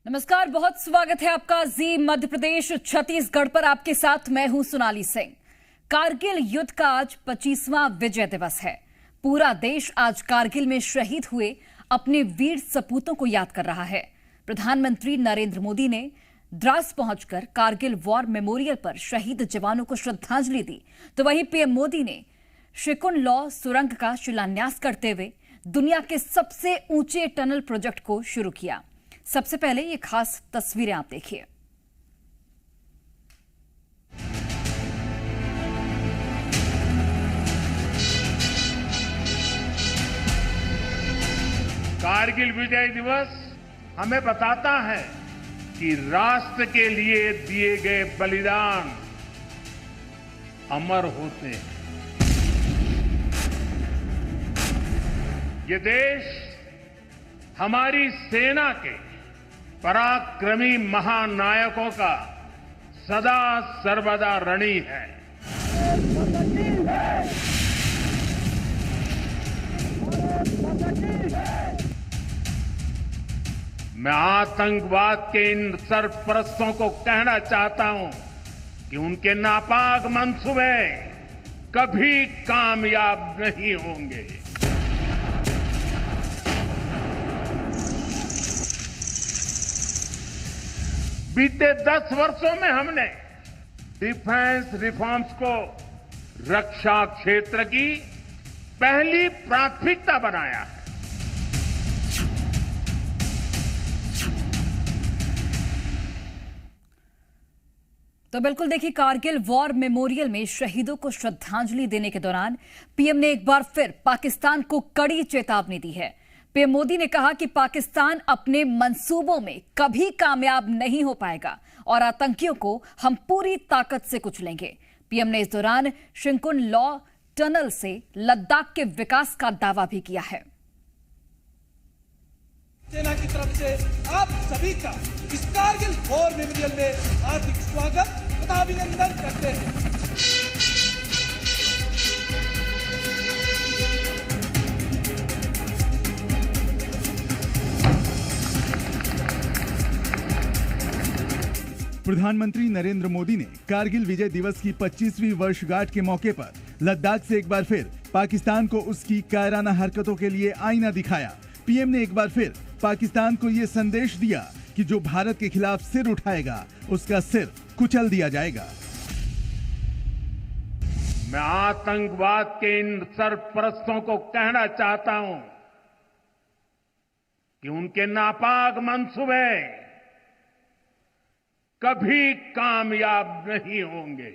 नमस्कार, बहुत स्वागत है आपका जी मध्य प्रदेश छत्तीसगढ़ पर। आपके साथ मैं हूं सोनाली सिंह। कारगिल युद्ध का आज 25वां विजय दिवस है। पूरा देश आज कारगिल में शहीद हुए अपने वीर सपूतों को याद कर रहा है। प्रधानमंत्री नरेंद्र मोदी ने द्रास पहुंचकर कारगिल वॉर मेमोरियल पर शहीद जवानों को श्रद्धांजलि दी, तो वहीं पीएम मोदी ने शिकुन लॉ सुरंग का शिलान्यास करते हुए दुनिया के सबसे ऊंचे टनल प्रोजेक्ट को शुरू किया। सबसे पहले ये खास तस्वीरें आप देखिए। कारगिल विजय दिवस हमें बताता है कि राष्ट्र के लिए दिए गए बलिदान अमर होते हैं। ये देश हमारी सेना के पराक्रमी महानायकों का सदा सर्वदा ऋणी है। मैं आतंकवाद के इन सरपरस्तों को कहना चाहता हूं कि उनके नापाक मंसूबे कभी कामयाब नहीं होंगे। बीते 10 वर्षों में हमने डिफेंस रिफॉर्म्स को रक्षा क्षेत्र की पहली प्राथमिकता बनाया है। तो बिल्कुल देखिए, कारगिल वॉर मेमोरियल में शहीदों को श्रद्धांजलि देने के दौरान पीएम ने एक बार फिर पाकिस्तान को कड़ी चेतावनी दी है। पीएम मोदी ने कहा कि पाकिस्तान अपने मंसूबों में कभी कामयाब नहीं हो पाएगा और आतंकियों को हम पूरी ताकत से कुचलेंगे। पीएम ने इस दौरान शिकुन लॉ टनल से लद्दाख के विकास का दावा भी किया है। सेना की तरफ से आप सभी का इस कारगिल वॉर मेमोरियल में हार्दिक स्वागत तथा अभिनंदन करते हैं। प्रधानमंत्री नरेंद्र मोदी ने कारगिल विजय दिवस की 25वीं वर्षगांठ के मौके पर लद्दाख से एक बार फिर पाकिस्तान को उसकी कायराना हरकतों के लिए आईना दिखाया। पीएम ने एक बार फिर पाकिस्तान को ये संदेश दिया कि जो भारत के खिलाफ सिर उठाएगा उसका सिर कुचल दिया जाएगा। मैं आतंकवाद के इन सरपरस्तों को कहना चाहता हूं कि उनके नापाक मंसूबे कभी कामयाब नहीं होंगे।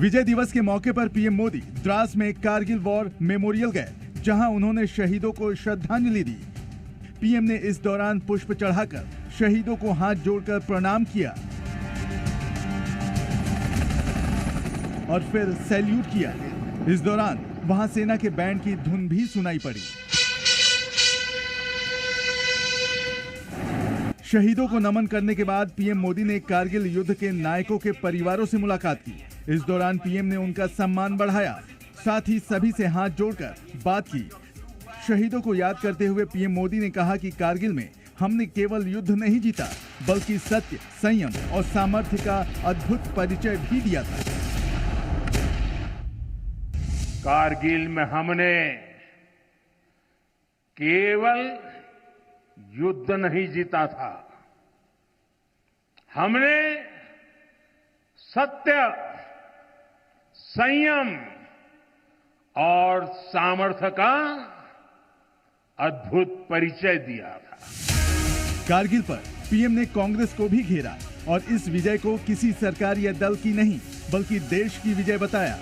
विजय दिवस के मौके पर पीएम मोदी द्रास में कारगिल वॉर मेमोरियल गए, जहां उन्होंने शहीदों को श्रद्धांजलि दी। पीएम ने इस दौरान पुष्प चढ़ाकर शहीदों को हाथ जोड़कर प्रणाम किया और फिर सैल्यूट किया। इस दौरान वहां सेना के बैंड की धुन भी सुनाई पड़ी। शहीदों को नमन करने के बाद पीएम मोदी ने कारगिल युद्ध के नायकों के परिवारों से मुलाकात की। इस दौरान पीएम ने उनका सम्मान बढ़ाया, साथ ही सभी से हाथ जोड़कर बात की। शहीदों को याद करते हुए पीएम मोदी ने कहा कि कारगिल में हमने केवल युद्ध नहीं जीता, बल्कि सत्य, संयम और सामर्थ्य का अद्भुत परिचय भी दिया था। कारगिल में हमने केवल युद्ध नहीं जीता था, हमने सत्य, संयम और सामर्थ्य का अद्भुत परिचय दिया था। कारगिल पर पीएम ने कांग्रेस को भी घेरा और इस विजय को किसी सरकार या दल की नहीं, बल्कि देश की विजय बताया।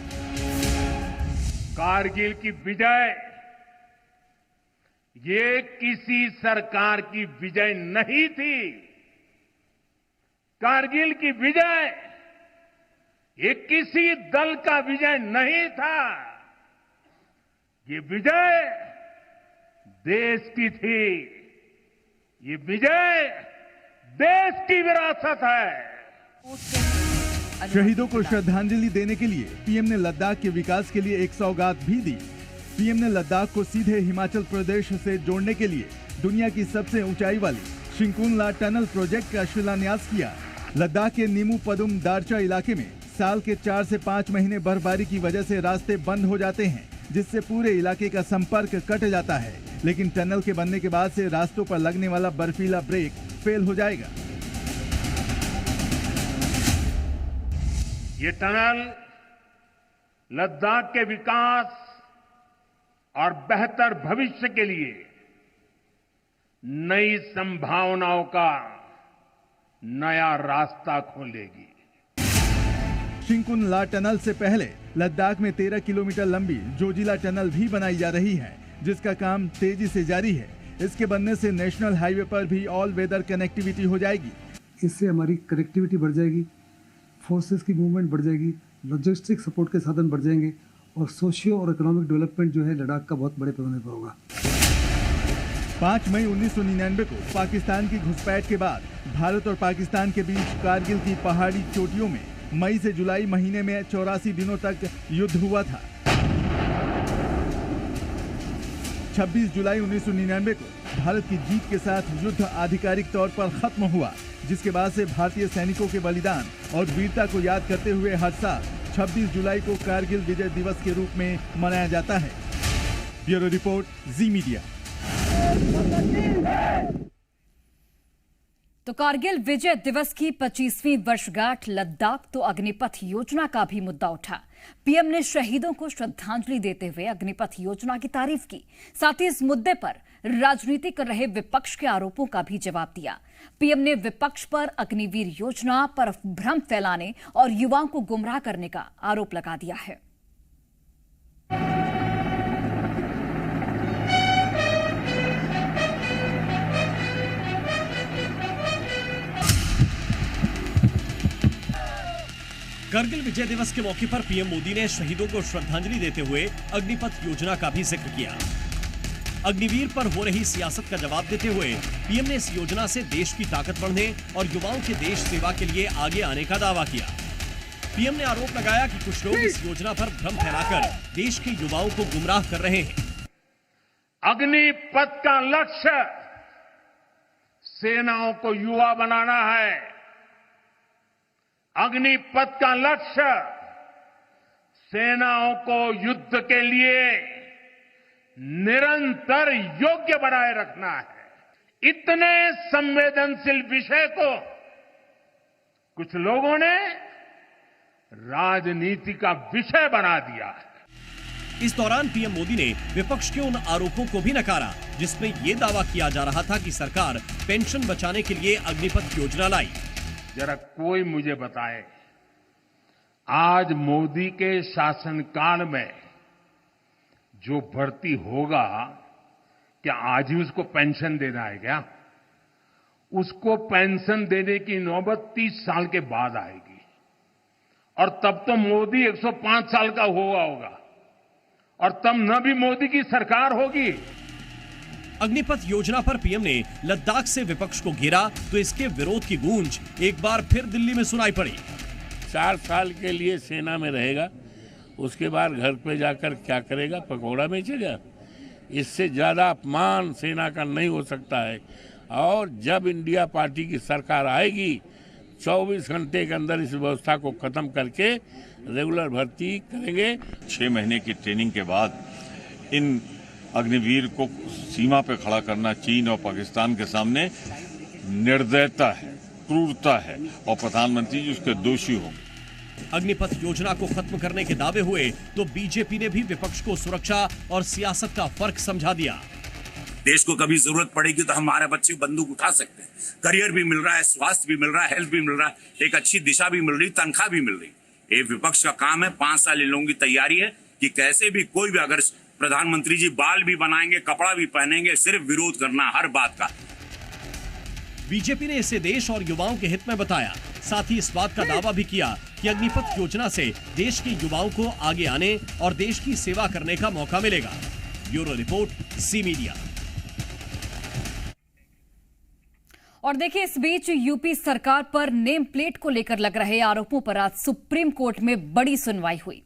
कारगिल की विजय ये किसी सरकार की विजय नहीं थी। कारगिल की विजय ये किसी दल का विजय नहीं था। ये विजय देश की थी। ये विजय देश की विरासत है। शहीदों को श्रद्धांजलि देने के लिए पीएम ने लद्दाख के विकास के लिए एक सौगात भी दी। पीएम ने लद्दाख को सीधे हिमाचल प्रदेश से जोड़ने के लिए दुनिया की सबसे ऊंचाई वाली शिंकुनला टनल प्रोजेक्ट का शिलान्यास किया। लद्दाख के नीमू पदुम दारचा इलाके में साल के 4 से 5 महीने बर्फबारी की वजह से रास्ते बंद हो जाते हैं, जिससे पूरे इलाके का संपर्क कट जाता है। लेकिन टनल के बनने के बाद से रास्तों पर लगने वाला बर्फीला ब्रेक फेल हो जाएगा। ये टनल लद्दाख के विकास और बेहतर भविष्य के लिए नई संभावनाओं का नया रास्ता खोलेगी। शिंकुनला टनल से पहले लद्दाख में 13 किलोमीटर लंबी जोजिला टनल भी बनाई जा रही है, जिसका काम तेजी से जारी है। इसके बनने से नेशनल हाईवे पर भी ऑल वेदर कनेक्टिविटी हो जाएगी। इससे हमारी कनेक्टिविटी बढ़ जाएगी, फोर्सेस की मूवमेंट बढ़ जाएगी, लॉजिस्टिक सपोर्ट के साधन बढ़ जाएंगे और सोशियो और इकोनॉमिक डेवलपमेंट जो है लद्दाख का बहुत बड़े पैमाने पर होगा। 5 मई 1999 को पाकिस्तान की घुसपैठ के बाद भारत और पाकिस्तान के बीच कारगिल की पहाड़ी चोटियों में मई से जुलाई महीने में 84 दिनों तक युद्ध हुआ था। 26 जुलाई 1999 को भारत की जीत के साथ युद्ध आधिकारिक तौर पर खत्म हुआ, जिसके बाद से भारतीय सैनिकों के बलिदान और वीरता को याद करते हुए हर साल 26 जुलाई को कारगिल विजय दिवस के रूप में मनाया जाता है। ब्यूरो रिपोर्ट, जी मीडिया। तो कारगिल विजय दिवस की 25वीं वर्षगांठ लद्दाख तो अग्निपथ योजना का भी मुद्दा उठा। पीएम ने शहीदों को श्रद्धांजलि देते हुए अग्निपथ योजना की तारीफ की। साथ ही इस मुद्दे पर राजनीति कर रहे विपक्ष के आरोपों का भी जवाब दिया। पीएम ने विपक्ष पर अग्निवीर योजना पर भ्रम फैलाने और युवाओं को गुमराह करने का आरोप लगा दिया है। कारगिल विजय दिवस के मौके पर पीएम मोदी ने शहीदों को श्रद्धांजलि देते हुए अग्निपथ योजना का भी जिक्र किया। अग्निवीर पर हो रही सियासत का जवाब देते हुए पीएम ने इस योजना से देश की ताकत बढ़ने और युवाओं के देश सेवा के लिए आगे आने का दावा किया। पीएम ने आरोप लगाया कि कुछ लोग इस योजना पर भ्रम फैलाकर देश के युवाओं को गुमराह कर रहे हैं। अग्निपथ का लक्ष्य सेनाओं को युवा बनाना है। अग्निपथ का लक्ष्य सेनाओं को युद्ध के लिए निरंतर योग्य बनाए रखना है। इतने संवेदनशील विषय को कुछ लोगों ने राजनीति का विषय बना दिया है। इस दौरान पीएम मोदी ने विपक्ष के उन आरोपों को भी नकारा जिसमें यह दावा किया जा रहा था कि सरकार पेंशन बचाने के लिए अग्निपथ योजना लाई। जरा कोई मुझे बताए, आज मोदी के शासनकाल में जो भर्ती होगा, क्या आज ही उसको पेंशन देना है क्या? उसको पेंशन देने की नौबत 30 साल के बाद आएगी और तब तो मोदी 105 साल का हुआ होगा और तब न भी मोदी की सरकार होगी। अग्निपथ योजना पर पीएम ने लद्दाख से विपक्ष को घेरा तो इसके विरोध की गूंज एक बार फिर दिल्ली में सुनाई पड़ी। 4 साल के लिए सेना में रहेगा, उसके बाद घर पे जाकर क्या करेगा? पकौड़ा बेचेगा? इससे ज्यादा अपमान सेना का नहीं हो सकता है। और जब इंडिया पार्टी की सरकार आएगी 24 घंटे के अंदर इस व्यवस्था को खत्म करके रेगुलर भर्ती करेंगे। 6 महीने की ट्रेनिंग के बाद इन अग्निवीर को सीमा पे खड़ा करना चीन और पाकिस्तान के सामने निर्दयता है, क्रूरता है और प्रधानमंत्री जी उसके दोषी होंगे। अग्निपथ योजना को खत्म करने के दावे हुए तो बीजेपी ने भी विपक्ष को सुरक्षा और सियासत का फर्क समझा दिया। देश को कभी जरूरत पड़ेगी तो हमारे बच्चे बंदूक उठा सकते हैं। करियर भी मिल रहा है, स्वास्थ्य भी मिल रहा है, हेल्थ भी मिल रहा है, एक अच्छी दिशा भी मिल रही, तनख्वाह भी मिल रही। ये विपक्ष का काम है। 5 साल इन लोगों की तैयारी है कि कैसे भी कोई भी, अगर प्रधानमंत्री जी बाल भी बनाएंगे, कपड़ा भी पहनेंगे, सिर्फ विरोध करना हर बात का। बीजेपी ने इसे देश और युवाओं के हित में बताया। साथ ही इस बात का दावा भी किया कि अग्निपथ योजना से देश के युवाओं को आगे आने और देश की सेवा करने का मौका मिलेगा। ब्यूरो रिपोर्ट, जी मीडिया। और देखिए, इस बीच यूपी सरकार पर नेम प्लेट को लेकर लग रहे आरोपों पर आज सुप्रीम कोर्ट में बड़ी सुनवाई हुई।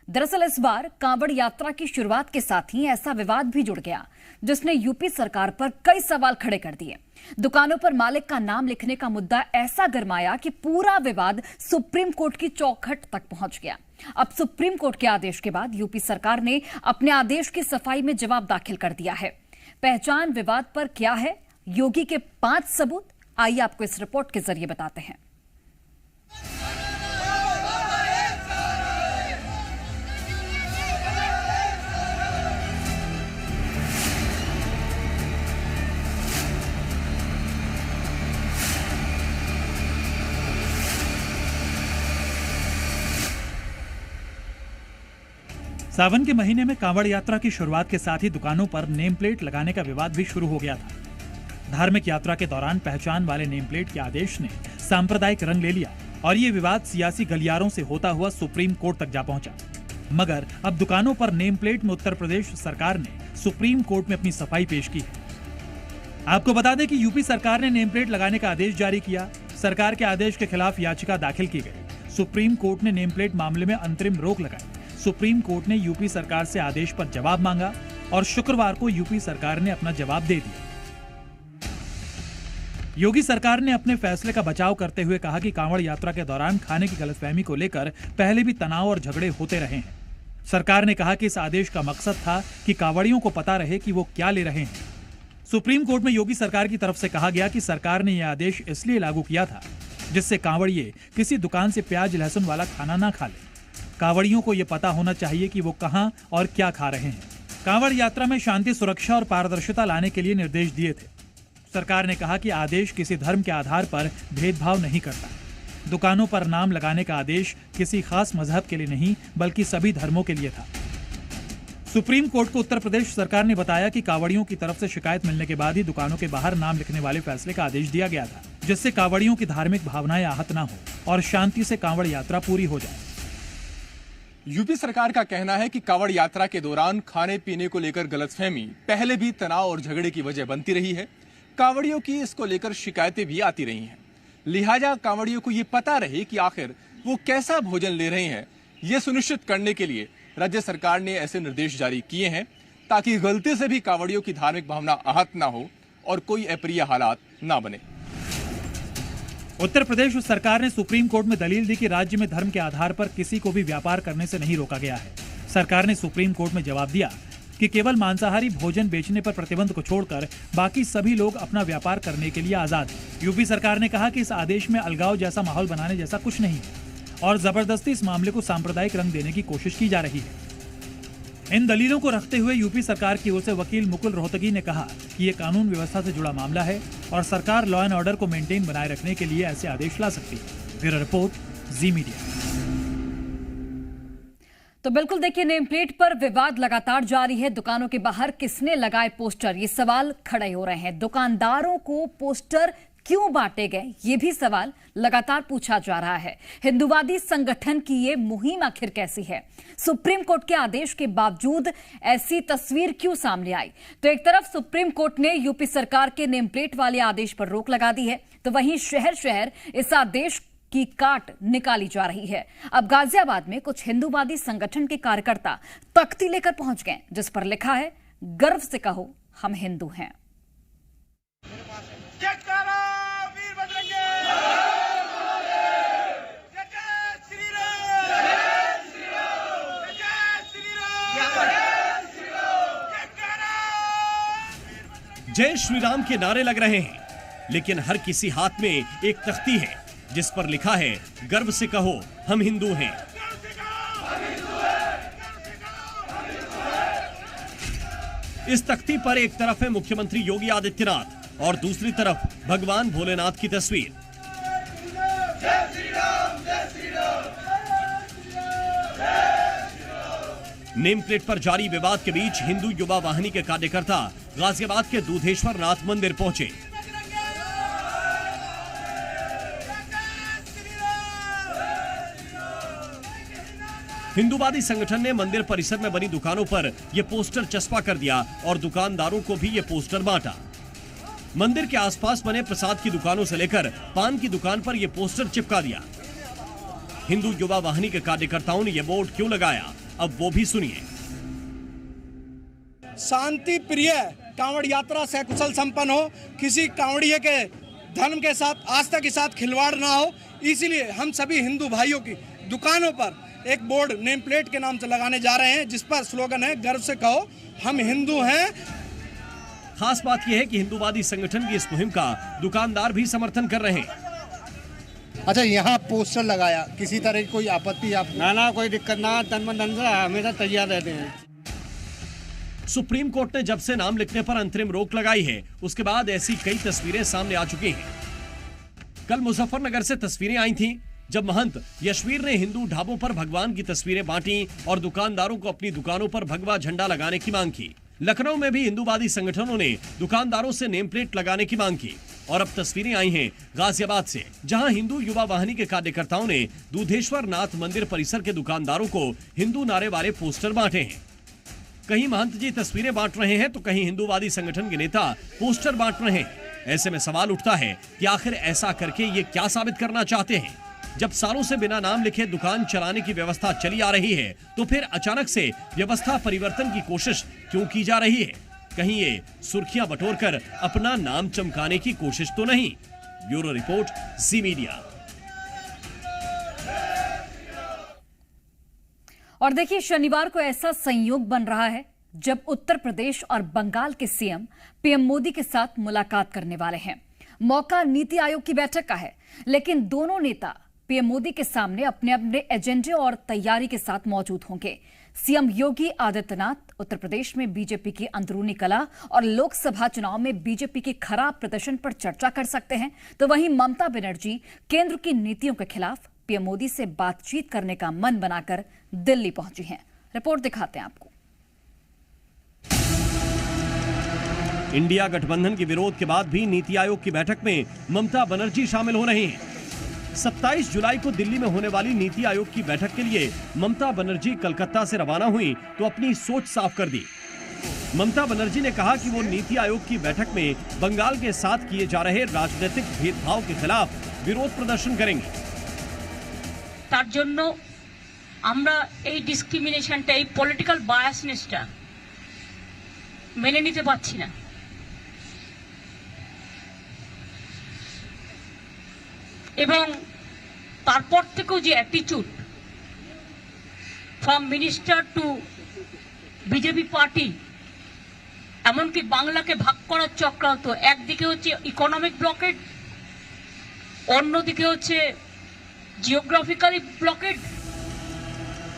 दरअसल इस बार कांवड़ यात्रा की शुरुआत के साथ ही ऐसा विवाद भी जुड़ गया जिसने यूपी सरकार पर कई सवाल खड़े कर दिए। दुकानों पर मालिक का नाम लिखने का मुद्दा ऐसा गरमाया कि पूरा विवाद सुप्रीम कोर्ट की चौखट तक पहुंच गया। अब सुप्रीम कोर्ट के आदेश के बाद यूपी सरकार ने अपने आदेश की सफाई में जवाब दाखिल कर दिया है। पहचान विवाद पर क्या है योगी के 5 सबूत, आइए आपको इस रिपोर्ट के जरिए बताते हैं। सावन के महीने में कांवड़ यात्रा की शुरुआत के साथ ही दुकानों पर नेम प्लेट लगाने का विवाद भी शुरू हो गया था। धार्मिक यात्रा के दौरान पहचान वाले नेम प्लेट के आदेश ने सांप्रदायिक रंग ले लिया और ये विवाद सियासी गलियारों से होता हुआ सुप्रीम कोर्ट तक जा पहुंचा। मगर अब दुकानों पर नेम प्लेट में उत्तर प्रदेश सरकार ने सुप्रीम कोर्ट में अपनी सफाई पेश की है। आपको बता दें कि यूपी सरकार ने नेम प्लेट लगाने का आदेश जारी किया। सरकार के आदेश के खिलाफ याचिका दाखिल की गई। सुप्रीम कोर्ट ने नेम प्लेट मामले में अंतरिम रोक लगाई। सुप्रीम कोर्ट ने यूपी सरकार से आदेश पर जवाब मांगा और शुक्रवार को यूपी सरकार ने अपना जवाब दे दिया। योगी सरकार ने अपने फैसले का बचाव करते हुए कहा कि कांवड़ यात्रा के दौरान खाने की गलतफहमी को लेकर पहले भी तनाव और झगड़े होते रहे हैं। सरकार ने कहा कि इस आदेश का मकसद था कि कांवड़ियों को पता रहे कि वो क्या ले रहे हैं। सुप्रीम कोर्ट में योगी सरकार की तरफ से कहा गया कि सरकार ने यह आदेश इसलिए लागू किया था जिससे कांवड़िए किसी दुकान से प्याज लहसुन वाला खाना ना खा ले। कांवड़ियों को यह पता होना चाहिए कि वो कहां और क्या खा रहे हैं। कांवड़ यात्रा में शांति, सुरक्षा और पारदर्शिता लाने के लिए निर्देश दिए थे। सरकार ने कहा कि आदेश किसी धर्म के आधार पर भेदभाव नहीं करता। दुकानों पर नाम लगाने का आदेश किसी खास मजहब के लिए नहीं बल्कि सभी धर्मों के लिए था। सुप्रीम कोर्ट को उत्तर प्रदेश सरकार ने बताया कि कांवड़ियों की तरफ से शिकायत मिलने के बाद ही दुकानों के बाहर नाम लिखने वाले फैसले का आदेश दिया गया था, जिससे कांवड़ियों की धार्मिक भावनाएं आहत न हो और शांति से कांवड़ यात्रा पूरी हो जाए। यूपी सरकार का कहना है कि कांवड़ यात्रा के दौरान खाने पीने को लेकर गलतफहमी पहले भी तनाव और झगड़े की वजह बनती रही है। कांवड़ियों की इसको लेकर शिकायतें भी आती रही हैं। लिहाजा कांवड़ियों को ये पता रहे कि आखिर वो कैसा भोजन ले रहे हैं, ये सुनिश्चित करने के लिए राज्य सरकार ने ऐसे निर्देश जारी किए हैं ताकि गलती से भी कांवड़ियों की धार्मिक भावना आहत ना हो और कोई अप्रिय हालात ना बने। उत्तर प्रदेश सरकार ने सुप्रीम कोर्ट में दलील दी कि राज्य में धर्म के आधार पर किसी को भी व्यापार करने से नहीं रोका गया है। सरकार ने सुप्रीम कोर्ट में जवाब दिया कि केवल मांसाहारी भोजन बेचने पर प्रतिबंध को छोड़कर बाकी सभी लोग अपना व्यापार करने के लिए आजाद हैं। यूपी सरकार ने कहा कि इस आदेश में अलगाव जैसा माहौल बनाने जैसा कुछ नहीं है और जबरदस्ती इस मामले को सांप्रदायिक रंग देने की कोशिश की जा रही है। इन दलीलों को रखते हुए यूपी सरकार की ओर से वकील मुकुल रोहतगी ने कहा कि ये कानून व्यवस्था से जुड़ा मामला है और सरकार लॉ एंड ऑर्डर को मेंटेन बनाए रखने के लिए ऐसे आदेश ला सकती है। ब्यूरो रिपोर्ट, जी मीडिया। तो बिल्कुल देखिए, नेम प्लेट पर विवाद लगातार जारी है। दुकानों के बाहर किसने लगाए पोस्टर, ये सवाल खड़े हो रहे हैं। दुकानदारों को पोस्टर क्यों बांटे गए, ये भी सवाल लगातार पूछा जा रहा है। हिंदूवादी संगठन की ये मुहिम आखिर कैसी है? सुप्रीम कोर्ट के आदेश के बावजूद ऐसी तस्वीर क्यों सामने आई? तो एक तरफ सुप्रीम कोर्ट ने यूपी सरकार के नेम प्लेट वाले आदेश पर रोक लगा दी है, तो वहीं शहर शहर इस आदेश की काट निकाली जा रही है। अब गाजियाबाद में कुछ हिंदूवादी संगठन के कार्यकर्ता तख्ती लेकर पहुंच गए जिस पर लिखा है, गर्व से कहो हम हिंदू हैं। जय श्री राम के नारे लग रहे हैं, लेकिन हर किसी हाथ में एक तख्ती है जिस पर लिखा है, गर्व से कहो हम हिंदू हैं। इस तख्ती पर एक तरफ है मुख्यमंत्री योगी आदित्यनाथ और दूसरी तरफ भगवान भोलेनाथ की तस्वीर। नेम प्लेट पर जारी विवाद के बीच हिंदू युवा वाहिनी के कार्यकर्ता गाजियाबाद के दूधेश्वर नाथ मंदिर पहुंचे। हिंदूवादी संगठन ने मंदिर परिसर में बनी दुकानों पर यह पोस्टर चस्पा कर दिया और दुकानदारों को भी यह पोस्टर बांटा। मंदिर के आसपास बने प्रसाद की दुकानों से लेकर पान की दुकान पर यह पोस्टर चिपका दिया। हिंदू युवा वाहिनी के कार्यकर्ताओं ने यह बोर्ड क्यों लगाया, अब वो भी सुनिए। शांति प्रिय कांवड़ यात्रा सकुशल संपन्न हो, किसी कांवड़िए के धर्म के साथ, आस्था के साथ खिलवाड़ ना हो, इसीलिए हम सभी हिंदू भाइयों की दुकानों पर एक बोर्ड नेम प्लेट के नाम से लगाने जा रहे हैं, जिस पर स्लोगन है गर्व से कहो हम हिंदू हैं। खास बात यह है कि हिंदूवादी संगठन की इस मुहिम का दुकानदार भी समर्थन कर रहे हैं। अच्छा, यहाँ पोस्टर लगाया, किसी तरह की कोई आपत्ति आप? ना कोई दिक्कत ना, तन मन धन से हमेशा तैयार रहते हैं। सुप्रीम कोर्ट ने जब से नाम लिखने पर अंतरिम रोक लगाई है, उसके बाद ऐसी कई तस्वीरें सामने आ चुकी हैं। कल मुजफ्फरनगर से तस्वीरें आई थीं, जब महंत यशवीर ने हिंदू ढाबों पर भगवान की तस्वीरें बांटी और दुकानदारों को अपनी दुकानों पर भगवा झंडा लगाने की मांग की। लखनऊ में भी हिंदूवादी संगठनों ने दुकानदारों से नेम प्लेट लगाने की मांग की। और अब तस्वीरें आई हैं गाजियाबाद से, जहां हिंदू युवा वाहिनी के कार्यकर्ताओं ने दूधेश्वर नाथ मंदिर परिसर के दुकानदारों को हिंदू नारे वाले पोस्टर बांटे हैं। कहीं महंत जी तस्वीरें बांट रहे हैं तो कहीं हिंदूवादी संगठन के नेता पोस्टर बांट रहे हैं। ऐसे में सवाल उठता है कि आखिर ऐसा करके ये क्या साबित करना चाहते हैं? जब सालों से बिना नाम लिखे दुकान चलाने की व्यवस्था चली आ रही है, तो फिर अचानक से व्यवस्था परिवर्तन की कोशिश क्यों की जा रही है? कहीं ये सुर्खियां बटोरकर अपना नाम चमकाने की कोशिश तो नहीं? ब्यूरो रिपोर्ट, जी मीडिया। और देखिए, शनिवार को ऐसा संयोग बन रहा है जब उत्तर प्रदेश और बंगाल के सीएम पीएम मोदी के साथ मुलाकात करने वाले हैं। मौका नीति आयोग की बैठक का है, लेकिन दोनों नेता पीएम मोदी के सामने अपने अपने एजेंडे और तैयारी के साथ मौजूद होंगे। सीएम योगी आदित्यनाथ उत्तर प्रदेश में बीजेपी की अंदरूनी कला और लोकसभा चुनाव में बीजेपी के खराब प्रदर्शन पर चर्चा कर सकते हैं, तो वहीं ममता बनर्जी केंद्र की नीतियों के खिलाफ पीएम मोदी से बातचीत करने का मन बनाकर दिल्ली पहुंची हैं। रिपोर्ट दिखाते हैं आपको। इंडिया गठबंधन के विरोध के बाद भी नीति आयोग की बैठक में ममता बनर्जी शामिल हो रही हैं। 27 जुलाई को दिल्ली में होने वाली नीति आयोग की बैठक के लिए ममता बनर्जी कलकत्ता से रवाना हुई तो अपनी सोच साफ कर दी। ममता बनर्जी ने कहा कि वो नीति आयोग की बैठक में बंगाल के साथ किए जा रहे राजनीतिक भेदभाव के खिलाफ विरोध प्रदर्शन करेंगे। তার জন্য আমরা এই ডিসক্রিমিনেশনটা, এই পলিটিক্যাল বায়াসনেসটা মেনে নিতে পারছি না। এবং তারপর থেকেও যে attitude from minister two BJP party, এমনকি বাংলাকে ভাগ করার চক্রান্ত, একদিকে হচ্ছে ইকোনমিক ব্লকেড, অন্যদিকে হচ্ছে जियोग्राफिकली ब्लॉकेड।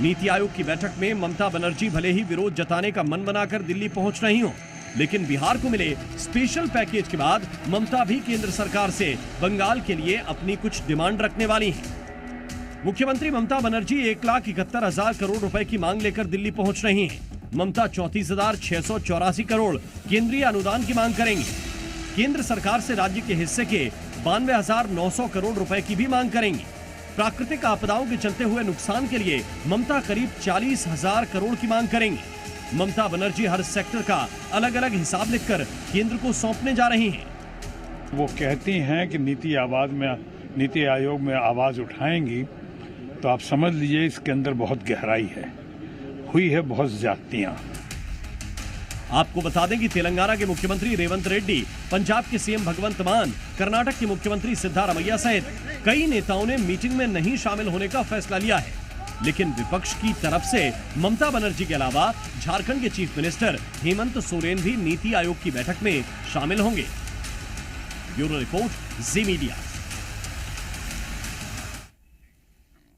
नीति आयोग की बैठक में ममता बनर्जी भले ही विरोध जताने का मन बनाकर दिल्ली पहुंच रही हो, लेकिन बिहार को मिले स्पेशल पैकेज के बाद ममता भी केंद्र सरकार से बंगाल के लिए अपनी कुछ डिमांड रखने वाली हैं। मुख्यमंत्री ममता बनर्जी 1,71,000 करोड़ रुपए की मांग लेकर दिल्ली पहुंच रही हैं। ममता 34,684 करोड़ केंद्रीय अनुदान की मांग करेंगी। केंद्र सरकार से राज्य के हिस्से के 92,900 करोड़ रुपए की भी मांग करेंगी। प्राकृतिक आपदाओं के चलते हुए नुकसान के लिए ममता करीब 40,000 करोड़ की मांग करेंगी। ममता बनर्जी हर सेक्टर का अलग अलग हिसाब लिखकर केंद्र को सौंपने जा रही हैं। वो कहती हैं कि नीति आयोग में आवाज उठाएंगी, तो आप समझ लीजिए इसके अंदर बहुत गहराई है, हुई है बहुत ज्यादतियां। आपको बता दें कि तेलंगाना के मुख्यमंत्री रेवंत रेड्डी, पंजाब के सीएम भगवंत मान, कर्नाटक के मुख्यमंत्री सिद्धारमैया सहित कई नेताओं ने मीटिंग में नहीं शामिल होने का फैसला लिया है। लेकिन विपक्ष की तरफ से ममता बनर्जी के अलावा झारखंड के चीफ मिनिस्टर हेमंत सोरेन भी नीति आयोग की बैठक में शामिल होंगे। ब्यूरो रिपोर्ट, जी मीडिया।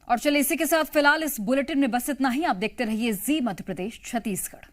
और चलिए इसी के साथ फिलहाल इस बुलेटिन में बस इतना ही। आप देखते रहिए जी मध्य प्रदेश छत्तीसगढ़।